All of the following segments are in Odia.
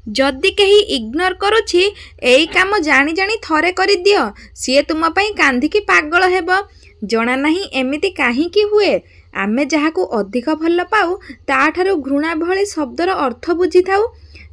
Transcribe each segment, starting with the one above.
जदि कहीं इग्नोर करुछि एई काम जानी जानी थरे करि दियो सीए तुम पई कांधिकी पागल हेब। जना नहीं एमिति काहींकी हुए। आमे जहाकू अधिक भल पाऊ ताठारू घृणा भली शब्दर अर्थ बुझी थाऊ।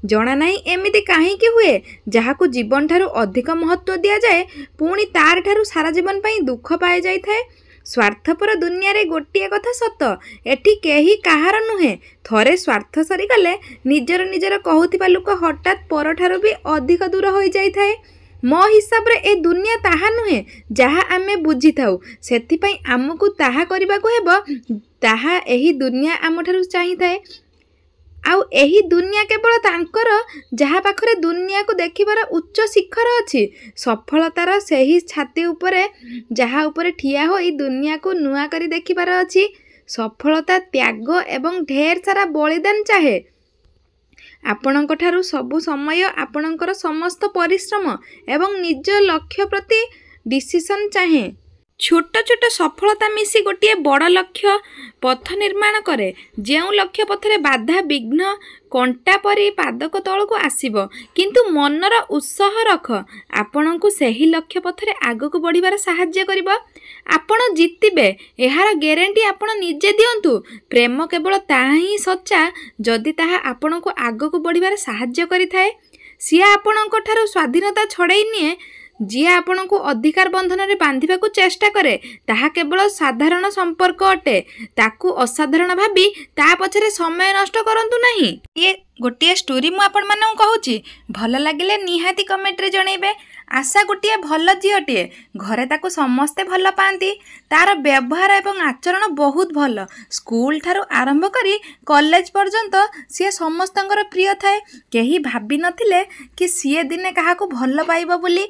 जना नहीं एमिति काहींकी हुए जहाकू जीवन ठारू अधिक महत्व दिया जाए पुणी तार ठारू सारा जीवन पई दुख पाए जाई थाए। स्वार्थपर दुनिया रे गोटिए कथा सत एठी केही काहार नुहे। थरे स्वार्थ सरीगले निजर निजर कहूथिबा लोक हठात परठारू भी अधिक दूर होई जाई थाए। मो हिसाब रे ए दुनिया ताहा नुहे जहा आमे बुझी थाऊ। सेथि पई आमकू ताहा करिबाकू हेबो ताहा एही दुनिया आमठारू चाहि थाए। आउ एही दुनिया केवल तांकर जहा पाखरे दुनिया को देखिबार उच्च शिखर अछि। सफलतार सेही छाती उपरे जहा उपरे ठिया होई दुनिया को नुआ करी देखिबार अछि। सफलता त्याग एवं ढेर सारा बलिदान चाहे। आपणक ठारू सबु समय आपणकर समस्त परिश्रम एवं निज लक्ष्य प्रति डिसिशन चाहे। छोट छोट सफलता मिसी गोटे बड़ लक्ष्य पथ निर्माण करे। जेउ लक्ष्य पथरे बाधा विघ्न कंटा परी पादक तलक आसीबो किंतु मनर उत्साह रख आपणकू सही लक्ष्य पथरे आगक बढ़िबार सहाय्य करिबो। आपण जितिबे एहार ग्यारंटी आपण निजे दियंतु। प्रेम केवल ताहा ही सच्चा जदि ताहा आपणकू आगक बढ़िबार सहाय्य करिथाए। सिए आपणक ठारू स्वाधीनता छड़ाई निए। जी आपन को अधिकार बंधन रे बांधिबा को चेष्टा करे ताहा केवल साधारण संपर्क अटे। ताकू असाधारण भाबी ता पछरे समय नष्ट करंतु नहीं। ये गोटे स्टोरी मु आपण मानू कहूची भल लागिले निहाती कमेंट रे जणैबे। आशा गोटे भल झीटे घरे ताकू समस्ते भल पाती। तार व्यवहार एवं आचरण बहुत भल। स्कूल ठारू आरंभ करी कॉलेज पर्यंत सी समस्तंकर प्रिय थाए। केही भाबी नथिले कि सी दिने काहाकू भल पाइबो बोली।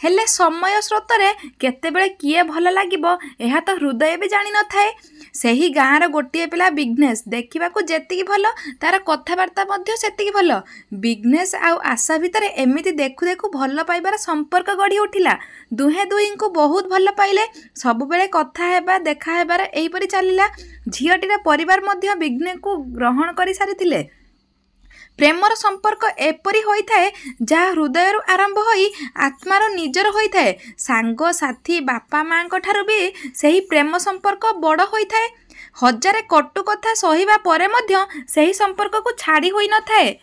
हेले समय स्रोतरे केतेबेले किए भल लागिबो एहा तो हृदय भी जानी न थाए। सही गाँर गोटे पिला विघ्नेश देखा जेतिकी भल तार कथबार्ता मध्य सेतिकी भल। विघ्नेश आउ आशा भितर एमिति देखु देखु भल पाइबार संपर्क गढ़ी उठिला। दुहे दुई को बहुत भल पाइले। सबुबेले कथा हेबा देखा हेबार एहीपरि चलिला। झीटीर परिवार मध्य विघ्नेश को ग्रहण करि सारिथिले। प्रेमर संपर्क एपरी होइथाए जहाँ हृदय आरंभ होई आत्मार निजर होइथाए। सांग साथी बापा माँ ठारू भी सही प्रेम संपर्क बड़ होइथाए। हजारे कटु कथा सहिबा परे मध्य सही संपर्क को छाड़ी होई न थाए।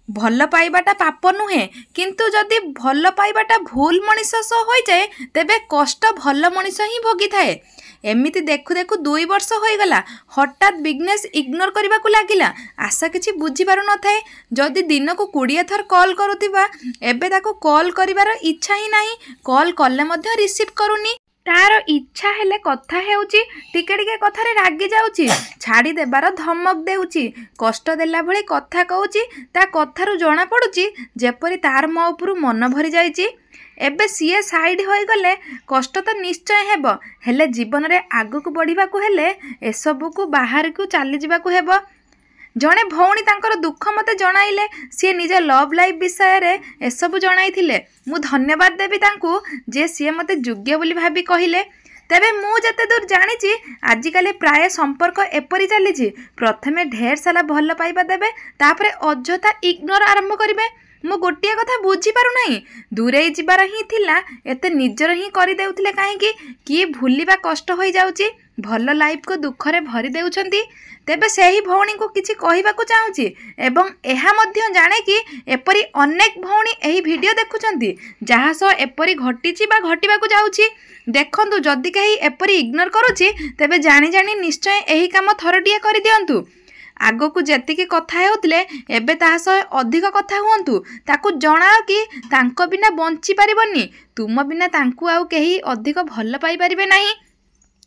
भल पाइबाटा पाप नुहे किंतु जदि भल पाइबाटा भूल मनीष सह होई जाए तेबे कष्ट भल मनीष ही भोगी थाए। एमिति देखु देखु 2 वर्ष हो गला। हठात विघ्नेश इग्नोर करने को लगिला। आशा किछि बुझी पारु न थाए। जदि दिन को 20 थर कॉल करुथिबा एबे ताको कॉल करिवार इच्छा ही नाही। कॉल कले मध्य रिसीव करूनी। तार इच्छा हेले कथा हेउची टिके टिके कथारे रागी जाउची। छाड़ी देबार धमक देउची। कष्ट देला भली कथा कहूची। ता कथारु जणा पडुची जेपरि तार मो उपरु मन भरी जाइची। एबे सीए साइड होई गले कष्ट तो निश्चय हेबो। हेले जीवन रे आगु को बढ़िबा को हेले एसबु को बाहर को चली जिबा को हेबो। जणे भौणी तांकर दुख मते जणाइले। सी निज लव लाइफ विषय रे एसबु जणाइथिले। मु धन्यवाद देबी तांकू जे सी मते योग्य बोली भाबी कहिले। तेबे मु जते दूर जानिची आजिकाली प्राय संपर्क एपरी चलीची। प्रथमे ढेर सारा भल पाइबा देबे तापरे अजथा इग्नोर आरंभ करिवे। मु गोटिए कथा बुझी पारु नाही। दूरे जिबार ही थिला एते निजर ही करि देउथिले काहेकि कि भूलिबा कष्ट होई जाउची। भल लाइफ को दुखरे भरी देउछंती। तेबे सेही भौणी को किछि कहिबा को चाहूची एवं एहा मध्य जाने कि एपरी अनेक भौणी एही वीडियो देखुछंती जहा सो एपरी घटिची बा घटिबा को जाउची। देखंतु जदि कहीं एपरी इग्नोर करूची तेबे जानी जानी निश्चय एही काम थरटिए करि दियंतु। आगो को जेतिकी कथा हेउतले एबे ताहा सह अधिक कथा हुअंतु। ताकू जणाओ कि तांको बिना बंची पारिबनी। तुम बिना तांकू आउ केही अधिक भल पाई पारिबे नाही।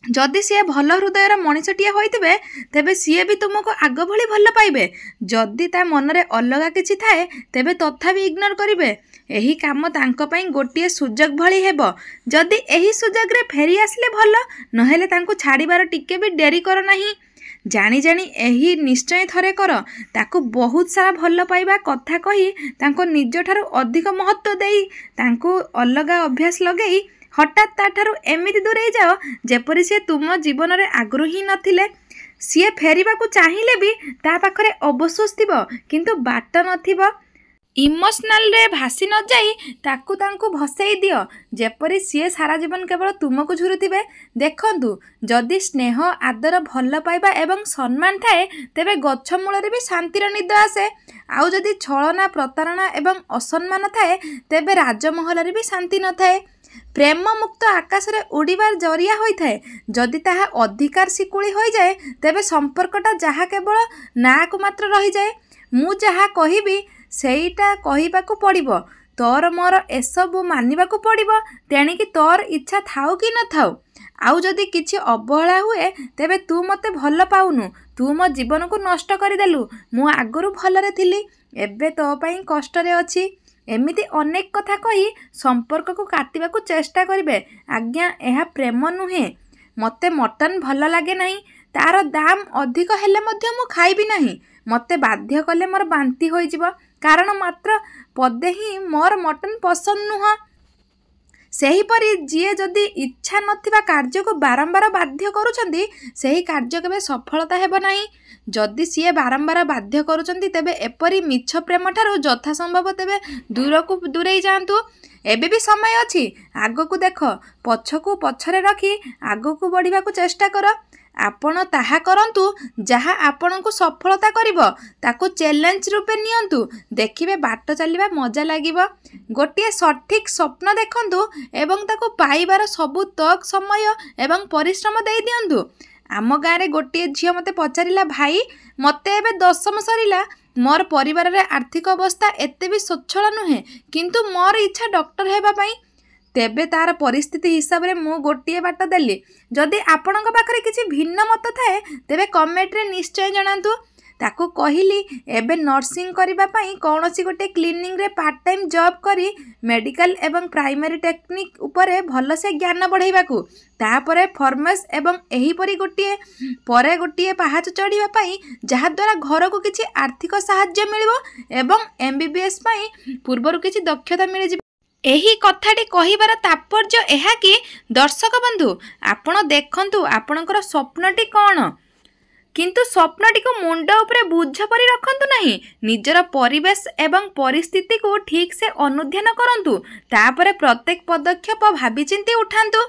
जदि सी भल हृदयर मनीषटीए होइतिबे तेबे सी भी तुमको आग भली भल पाइबे। जदि ता मनरे अलगा किछि थाए तेबे तथापि इग्नोर करिवे। एही काम तांको पई गोटिए सुजोग भली हेबो। जदि एही सुजोग रे फेरी आसले भल नहेले तांको छाड़ीबार टिके भी डेरी कर नाही। जानी जानी एही निश्चय थरे कर। ताकू बहुत सारा भल पाइबा कथा कही तांको निज ठारू अधिक महत्व देई तांको अलगा अभ्यास लगेई हठात ताठारू एमिति दूरे जाओ जेपरि से तुम जीवन रे आग्रह ही नथिले। सी फेरिबा को चाहिए भी ता पाखरे अवशोष थिबो किंतु बाट नथिबो। ଇମୋସନାଲରେ ଭାସି ନ ଯାଇ ତାଙ୍କୁ ଭସେଇ ଦିଅ, ଯେପରି ସିଏ ସାରା ଜୀବନ କେବଳ ତୁମକୁ ଝୁରୁଥିବେ। ଦେଖନ୍ତୁ, ଯଦି ସ୍ନେହ, ଆଦର, ଭଲ ପାଇବା ଏବଂ ସମ୍ମାନ ଥାଏ, ତେବେ ଗଛ ମୂଳରେ ବି ଶାନ୍ତିର ନିଦ ଆସେ। ଆଉ ଯଦି ଛଳନା, ପ୍ରତାରଣା ଏବଂ ଅସମ୍ମାନ ଥାଏ, ତେବେ ରାଜମହଲରେ ବି ଶାନ୍ତି ନଥାଏ। ପ୍ରେମ ମୁକ୍ତ ଆକାଶରେ ଉଡ଼ିବାର ଜରିଆ ହୋଇଥାଏ। ଯଦି ତାହା ଅଧିକାର ଶିକୁଳି ହୋଇଯାଏ, ତେବେ ସମ୍ପର୍କଟା ଯାହା କେବଳ ନାଁକୁ ମାତ୍ର ରହିଯାଏ। ମୁଁ ଯାହା କହିବି ସେଇଟା କହିବାକୁ ପଡ଼ିବ। ତୋର ମୋର ଏସବୁ ମାନିବାକୁ ପଡ଼ିବ। ତେଣିକି ତୋର ଇଚ୍ଛା ଥାଉ କି ନଥାଉ। ଆଉ ଯଦି କିଛି ଅବହେଳା ହୁଏ, ତେବେ ତୁ ମୋତେ ଭଲ ପାଉନୁ। ତୁ ମୋ ଜୀବନକୁ ନଷ୍ଟ କରିଦେଲୁ। ମୁଁ ଆଗରୁ ଭଲରେ ଥିଲି, ଏବେ ତୋ ପାଇଁ କଷ୍ଟରେ ଅଛି। ଏମିତି ଅନେକ କଥା କହି ସମ୍ପର୍କକୁ କାଟିବାକୁ ଚେଷ୍ଟା କରିବେ। ଆଜ୍ଞା, ଏହା ପ୍ରେମ ନୁହେଁ। ମୋତେ ମଟନ ଭଲ ଲାଗେ ନାହିଁ, ତା'ର ଦାମ ଅଧିକ ହେଲେ ମଧ୍ୟ ମୁଁ ଖାଇବି ନାହିଁ। ମୋତେ ବାଧ୍ୟ କଲେ ମୋର ବାନ୍ତି ହୋଇଯିବ, କାରଣ ମାତ୍ର ପଦେ ହିଁ ମୋର ମଟନ ପସନ୍ଦ ନୁହଁ। ସେହିପରି ଯିଏ ଯଦି ଇଚ୍ଛା ନଥିବା କାର୍ଯ୍ୟକୁ ବାରମ୍ବାର ବାଧ୍ୟ କରୁଛନ୍ତି, ସେହି କାର୍ଯ୍ୟ କେବେ ସଫଳତା ହେବ ନାହିଁ। ଯଦି ସିଏ ବାରମ୍ବାର ବାଧ୍ୟ କରୁଛନ୍ତି, ତେବେ ଏପରି ମିଛ ପ୍ରେମଠାରୁ ଯଥାସମ୍ଭବ ତେବେ ଦୂରକୁ ଦୂରେଇ ଯାଆନ୍ତୁ। ଏବେ ବି ସମୟ ଅଛି। ଆଗକୁ ଦେଖ, ପଛକୁ ପଛରେ ରଖି ଆଗକୁ ବଢ଼ିବାକୁ ଚେଷ୍ଟା କର। ଆପଣ ତାହା କରନ୍ତୁ ଯାହା ଆପଣଙ୍କୁ ସଫଳତା କରିବ। ତାକୁ ଚ୍ୟାଲେଞ୍ଜ ରୂପେ ନିଅନ୍ତୁ। ଦେଖିବେ ବାଟ ଚାଲିବା ମଜା ଲାଗିବ। ଗୋଟିଏ ସଠିକ୍ ସ୍ୱପ୍ନ ଦେଖନ୍ତୁ ଏବଂ ତାକୁ ପାଇବାର ସବୁ ତକ ସମୟ ଏବଂ ପରିଶ୍ରମ ଦେଇ ଦିଅନ୍ତୁ। ଆମ ଗାଁରେ ଗୋଟିଏ ଝିଅ ମୋତେ ପଚାରିଲା, ଭାଇ, ମୋତେ ଏବେ 10ମ ସରିଲା। ମୋର ପରିବାରରେ ଆର୍ଥିକ ଅବସ୍ଥା ଏତେ ବି ସ୍ୱଚ୍ଛଳ ନୁହେଁ, କିନ୍ତୁ ମୋର ଇଚ୍ଛା ଡକ୍ଟର ହେବା ପାଇଁ। ତେବେ ତା'ର ପରିସ୍ଥିତି ହିସାବରେ ମୁଁ ଗୋଟିଏ ବାଟ ଦେଲି। ଯଦି ଆପଣଙ୍କ ପାଖରେ କିଛି ଭିନ୍ନ ମତ ଥାଏ, ତେବେ କମେଣ୍ଟରେ ନିଶ୍ଚୟ ଜଣାନ୍ତୁ। ତାକୁ କହିଲି, ଏବେ ନର୍ସିଂ କରିବା ପାଇଁ କୌଣସି ଗୋଟିଏ କ୍ଲିନିକରେ ପାର୍ଟ ଟାଇମ୍ ଜବ୍ କରି ମେଡ଼ିକାଲ ଏବଂ ପ୍ରାଇମେରୀ ଟେକ୍ନିକ୍ ଉପରେ ଭଲସେ ଜ୍ଞାନ ବଢ଼ାଇବାକୁ। ତାପରେ ଫାର୍ମାସି ଏବଂ ଏହିପରି ଗୋଟିଏ ପାହାଚ ଚଢ଼ିବା ପାଇଁ, ଯାହାଦ୍ୱାରା ଘରକୁ କିଛି ଆର୍ଥିକ ସାହାଯ୍ୟ ମିଳିବ ଏବଂ MBBS ପାଇଁ ପୂର୍ବରୁ କିଛି ଦକ୍ଷତା ମିଳିଯିବ। ଏହି କଥାଟି କହିବାର ତାତ୍ପର୍ଯ୍ୟ ଏହା କି, ଦର୍ଶକ ବନ୍ଧୁ, ଆପଣ ଦେଖନ୍ତୁ ଆପଣଙ୍କର ସ୍ୱପ୍ନଟି କ'ଣ, କିନ୍ତୁ ସ୍ୱପ୍ନଟିକୁ ମୁଣ୍ଡ ଉପରେ ବୋଝ ପରି ରଖନ୍ତୁ ନାହିଁ। ନିଜର ପରିବେଶ ଏବଂ ପରିସ୍ଥିତିକୁ ଠିକ୍ସେ ଅନୁଧ୍ୟାନ କରନ୍ତୁ। ତାପରେ ପ୍ରତ୍ୟେକ ପଦକ୍ଷେପ ଭାବିଚିନ୍ତି ଉଠାନ୍ତୁ,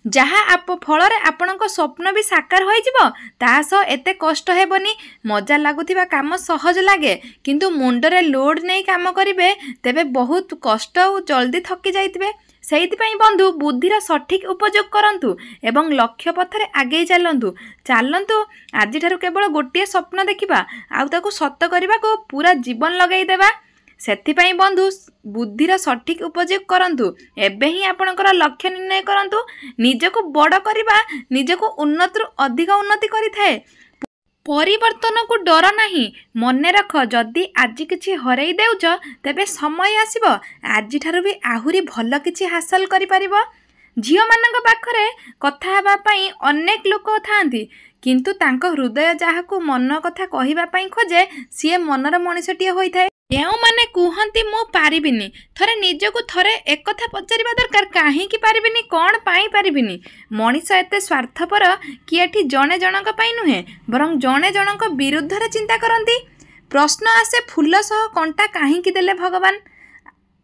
ଯାହା ଫଳରେ ଆପଣଙ୍କ ସ୍ୱପ୍ନ ବି ସାକାର ହୋଇଯିବ। ତା ସହ ଏତେ କଷ୍ଟ ହେବନି। ମଜା ଲାଗୁଥିବା କାମ ସହଜ ଲାଗେ, କିନ୍ତୁ ମୁଣ୍ଡରେ ଲୋଡ୍ ନେଇ କାମ କରିବେ, ତେବେ ବହୁତ କଷ୍ଟ ଆଉ ଜଲ୍ଦି ଥକି ଯାଇଥିବେ। ସେଇଥିପାଇଁ ବନ୍ଧୁ, ବୁଦ୍ଧିର ସଠିକ୍ ଉପଯୋଗ କରନ୍ତୁ ଏବଂ ଲକ୍ଷ୍ୟ ପଥରେ ଆଗେଇ ଚାଲନ୍ତୁ। ଆଜିଠାରୁ କେବଳ ଗୋଟିଏ ସ୍ୱପ୍ନ ଦେଖିବା, ଆଉ ତାକୁ ସତ କରିବାକୁ ପୁରା ଜୀବନ ଲଗାଇଦେବା। ସେଥିପାଇଁ ବନ୍ଧୁ, ବୁଦ୍ଧିର ସଠିକ୍ ଉପଯୋଗ କରନ୍ତୁ। ଏବେ ହିଁ ଆପଣଙ୍କର ଲକ୍ଷ୍ୟ ନିର୍ଣ୍ଣୟ କରନ୍ତୁ। ନିଜକୁ ବଡ଼ କରିବା ନିଜକୁ ଉନ୍ନତିରୁ ଅଧିକ ଉନ୍ନତି କରିଥାଏ। ପରିବର୍ତ୍ତନକୁ ଡର ନାହିଁ। ମନେ ରଖ, ଯଦି ଆଜି କିଛି ହରେଇ ଦେଉଛ, ତେବେ ସମୟ ଆସିବ ଆଜିଠାରୁ ବି ଆହୁରି ଭଲ କିଛି ହାସଲ କରିପାରିବ। ଝିଅମାନଙ୍କ ପାଖରେ କଥା ହେବା ପାଇଁ ଅନେକ ଲୋକ ଥାଆନ୍ତି, କିନ୍ତୁ ତାଙ୍କ ହୃଦୟ ଯାହାକୁ ମନ କଥା କହିବା ପାଇଁ ଖୋଜେ, ସିଏ ମନର ମଣିଷଟିଏ ହୋଇଥାଏ। ଯେଉଁମାନେ କୁହନ୍ତି ମୁଁ ପାରିବିନି, ନିଜକୁ ଥରେ ଏକଥା ପଚାରିବା ଦରକାର, କାହିଁକି ପାରିବିନି, କ'ଣ ପାଇଁ ପାରିବିନି? ମଣିଷ ଏତେ ସ୍ୱାର୍ଥପର କି ଏଠି ଜଣେ ଜଣଙ୍କ ପାଇଁ ନୁହେଁ, ବରଂ ଜଣେ ଜଣଙ୍କ ବିରୁଦ୍ଧରେ ଚିନ୍ତା କରନ୍ତି। ପ୍ରଶ୍ନ ଆସେ, ଫୁଲ ସହ କଣ୍ଟା କାହିଁକି ଦେଲେ ଭଗବାନ?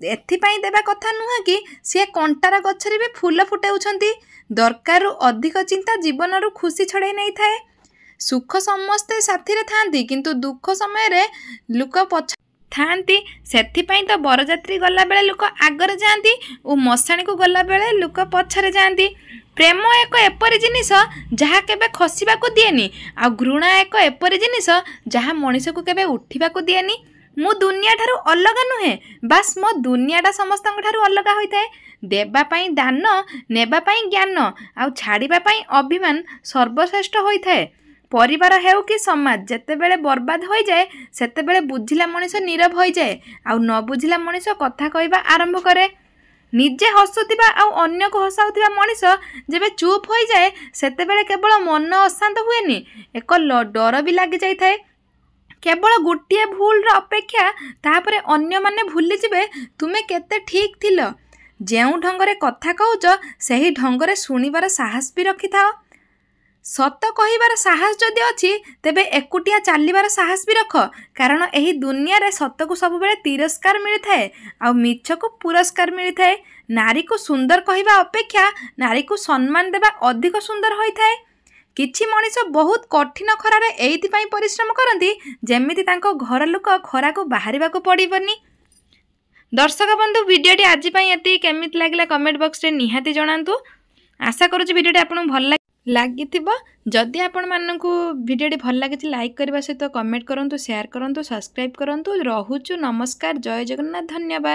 ଏଥିପାଇଁ ଦେବା କଥା ନୁହେଁ କି ସିଏ କଣ୍ଟାର ଗଛରେ ବି ଫୁଲ ଫୁଟାଉଛନ୍ତି। ଦରକାରରୁ ଅଧିକ ଚିନ୍ତା ଜୀବନରୁ ଖୁସି ଛଡ଼ାଇ ନେଇଥାଏ। ସୁଖ ସମସ୍ତେ ସାଥିରେ ଥାଆନ୍ତି, କିନ୍ତୁ ଦୁଃଖ ସମୟରେ ଲୋକ ପଛ ଥାଆନ୍ତି। ସେଥିପାଇଁ ତ ବରଯାତ୍ରୀ ଗଲାବେଳେ ଲୋକ ଆଗରେ ଯାଆନ୍ତି ଓ ମଶାଣିକୁ ଗଲାବେଳେ ଲୋକ ପଛରେ ଯାଆନ୍ତି। ପ୍ରେମ ଏକ ଏପରି ଜିନିଷ ଯାହା କେବେ ଖସିବାକୁ ଦିଏନି, ଆଉ ଘୃଣା ଏକ ଏପରି ଜିନିଷ ଯାହା ମଣିଷକୁ କେବେ ଉଠିବାକୁ ଦିଏନି। ମୁଁ ଦୁନିଆଠାରୁ ଅଲଗା ନୁହେଁ, ବାସ୍ ମୋ ଦୁନିଆଟା ସମସ୍ତଙ୍କ ଠାରୁ ଅଲଗା ହୋଇଥାଏ। ଦେବା ପାଇଁ ଦାନ, ନେବା ପାଇଁ ଜ୍ଞାନ, ଆଉ ଛାଡ଼ିବା ପାଇଁ ଅଭିମାନ ସର୍ବଶ୍ରେଷ୍ଠ ହୋଇଥାଏ। ପରିବାର ହେଉ କି ସମାଜ ଯେତେବେଳେ ବର୍ବାଦ ହୋଇଯାଏ, ସେତେବେଳେ ବୁଝିଲା ମଣିଷ ନୀରବ ହୋଇଯାଏ, ଆଉ ନ ବୁଝିଲା ମଣିଷ କଥା କହିବା ଆରମ୍ଭ କରେ। ନିଜେ ହସୁଥିବା ଆଉ ଅନ୍ୟକୁ ହସାଉଥିବା ମଣିଷ ଯେବେ ଚୁପ୍ ହୋଇଯାଏ, ସେତେବେଳେ କେବଳ ମନ ଅଶାନ୍ତ ହୁଏନି, ଏକ ଡର ବି ଲାଗିଯାଇଥାଏ। କେବଳ ଗୋଟିଏ ଭୁଲର ଅପେକ୍ଷା, ତାପରେ ଅନ୍ୟମାନେ ଭୁଲିଯିବେ ତୁମେ କେତେ ଠିକ୍ ଥିଲ। ଯେଉଁ ଢଙ୍ଗରେ କଥା କହୁଛ, ସେହି ଢଙ୍ଗରେ ଶୁଣିବାର ସାହସ ବି ରଖିଥାଅ। ସତ କହିବାର ସାହସ ଯଦି ଅଛି ତେବେ ଏକୁଟିଆ ଚାଲିବାର ସାହସ ବି ରଖ, କାରଣ ଏହି ଦୁନିଆରେ ସତକୁ ସବୁବେଳେ ତିରସ୍କାର ମିଳିଥାଏ ଆଉ ମିଛକୁ ପୁରସ୍କାର ମିଳିଥାଏ। ନାରୀକୁ ସୁନ୍ଦର କହିବା ଅପେକ୍ଷା ନାରୀକୁ ସମ୍ମାନ ଦେବା ଅଧିକ ସୁନ୍ଦର ହୋଇଥାଏ। କିଛି ମଣିଷ ବହୁତ କଠିନ ଖରାରେ ଏଇଥିପାଇଁ ପରିଶ୍ରମ କରନ୍ତି ଯେମିତି ତାଙ୍କ ଘର ଲୋକ ଖରାକୁ ବାହାରିବାକୁ ପଡ଼ିବନି। ଦର୍ଶକ ବନ୍ଧୁ, ଭିଡ଼ିଓଟି ଆଜି ପାଇଁ ଏତିକି। କେମିତି ଲାଗିଲା କମେଣ୍ଟ ବକ୍ସରେ ନିହାତି ଜଣାନ୍ତୁ। ଆଶା କରୁଛି ଭିଡ଼ିଓଟି ଆପଣଙ୍କୁ ଭଲ ଲାଗିଥିବ। ଯଦି ଆପଣମାନଙ୍କୁ ଭିଡ଼ିଓଟି ଭଲ ଲାଗିଛି ଲାଇକ୍ କରିବା ସହିତ କମେଣ୍ଟ କରନ୍ତୁ, ସେୟାର କରନ୍ତୁ, ସବସ୍କ୍ରାଇବ୍ କରନ୍ତୁ। ରହୁଛୁ, ନମସ୍କାର, ଜୟ ଜଗନ୍ନାଥ, ଧନ୍ୟବାଦ।